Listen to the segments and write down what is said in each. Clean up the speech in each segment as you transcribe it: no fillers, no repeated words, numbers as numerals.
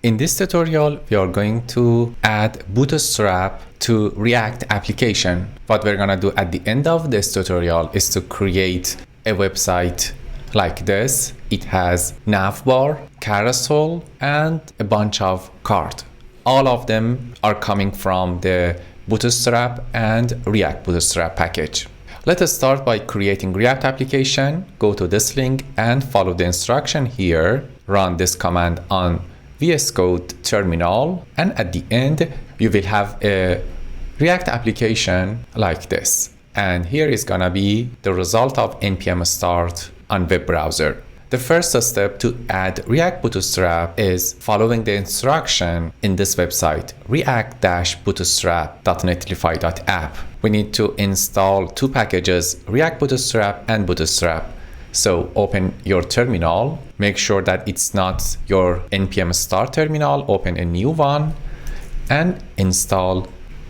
In this tutorial, we are going to add bootstrap to React application. What we're gonna do at the end of this tutorial is to create a website like this. It has navbar, carousel, and a bunch of cards. All of them are coming from the Bootstrap and React Bootstrap package. Let us start by creating React application. Go to this link and follow the instruction here. Run this command on VS Code terminal, and at the end you will have a React application like this. And here is gonna be the result of npm start on web browser. The first step to add React Bootstrap is following the instruction in this website, react-bootstrap.netlify.app. We need to install two packages, React Bootstrap and Bootstrap. So open your terminal, make sure that it's not your npm start terminal, open a new one and install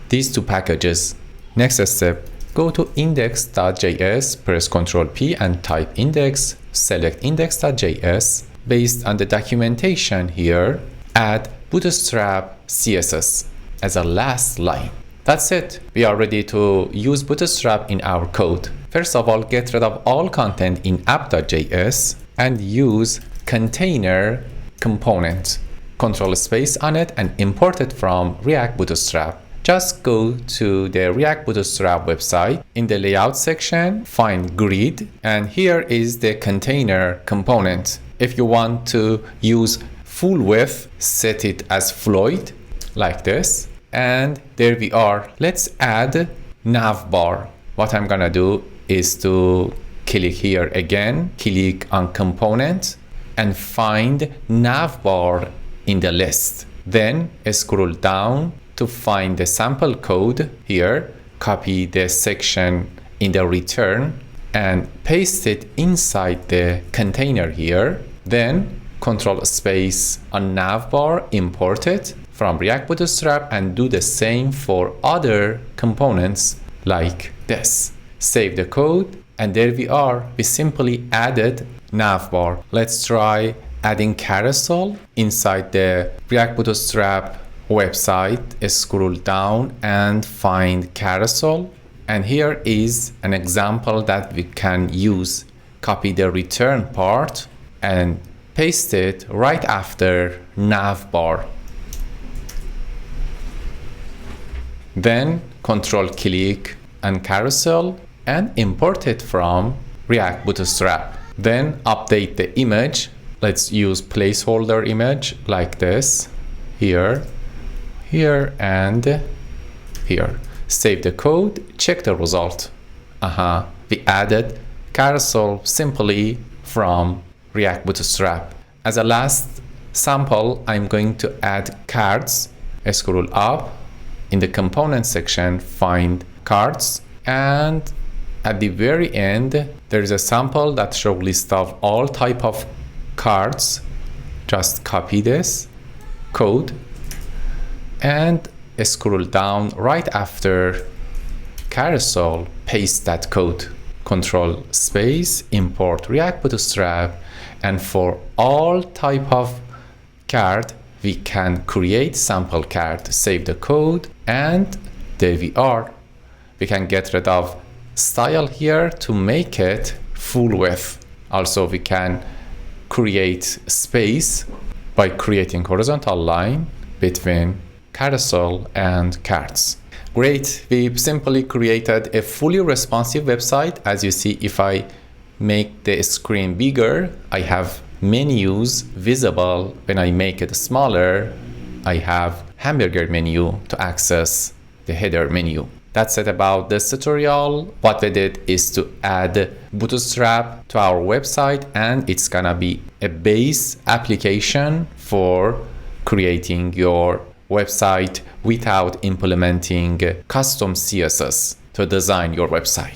these two packages. Next step, go to index.js, press Ctrl P and type index, select index.js. Based on the documentation here, add bootstrap CSS as a last line. That's it. We are ready to use bootstrap in our code. First of all, get rid of all content in app.js and use container component. Control space on it and import it from React Bootstrap. Just go to the React Bootstrap website. In the layout section, find grid, and here is the container component. If you want to use full width, set it as float like this. And there we are. Let's add navbar. What I'm gonna do is to click here again, click on component and find navbar in the list. Then scroll down to find the sample code here, copy the section in the return and paste it inside the container here. Then Control space on navbar, import it from React Bootstrap and do the same for other components like this. Save the code and there we are. We simply added navbar. Let's try adding carousel inside the React Bootstrap website. Scroll down and find carousel. And here is an example that we can use. Copy the return part and paste it right after navbar. Then control click on carousel and import it from React Bootstrap. Then update the image. Let's use placeholder image like this. Here, and here. Save the code, check the result. We added carousel simply from React Bootstrap. As a last sample, I'm going to add cards. Scroll up. In the component section, find cards, and at the very end there is a sample that shows list of all type of cards. Just copy this code and scroll down right after carousel, paste that code. Control space, import React Bootstrap, and for all type of card we can create sample card, save the code, and there we are. We can get rid of style here to make it full width. Also, we can create space by creating horizontal line between carousel and cards. Great, we simply created a fully responsive website. As you see, if I make the screen bigger, I have menus visible. When I make it smaller, I have hamburger menu to access the header menu. That's it about this tutorial. What we did is to add Bootstrap to our website, and it's gonna be a base application for creating your website without implementing custom CSS to design your website.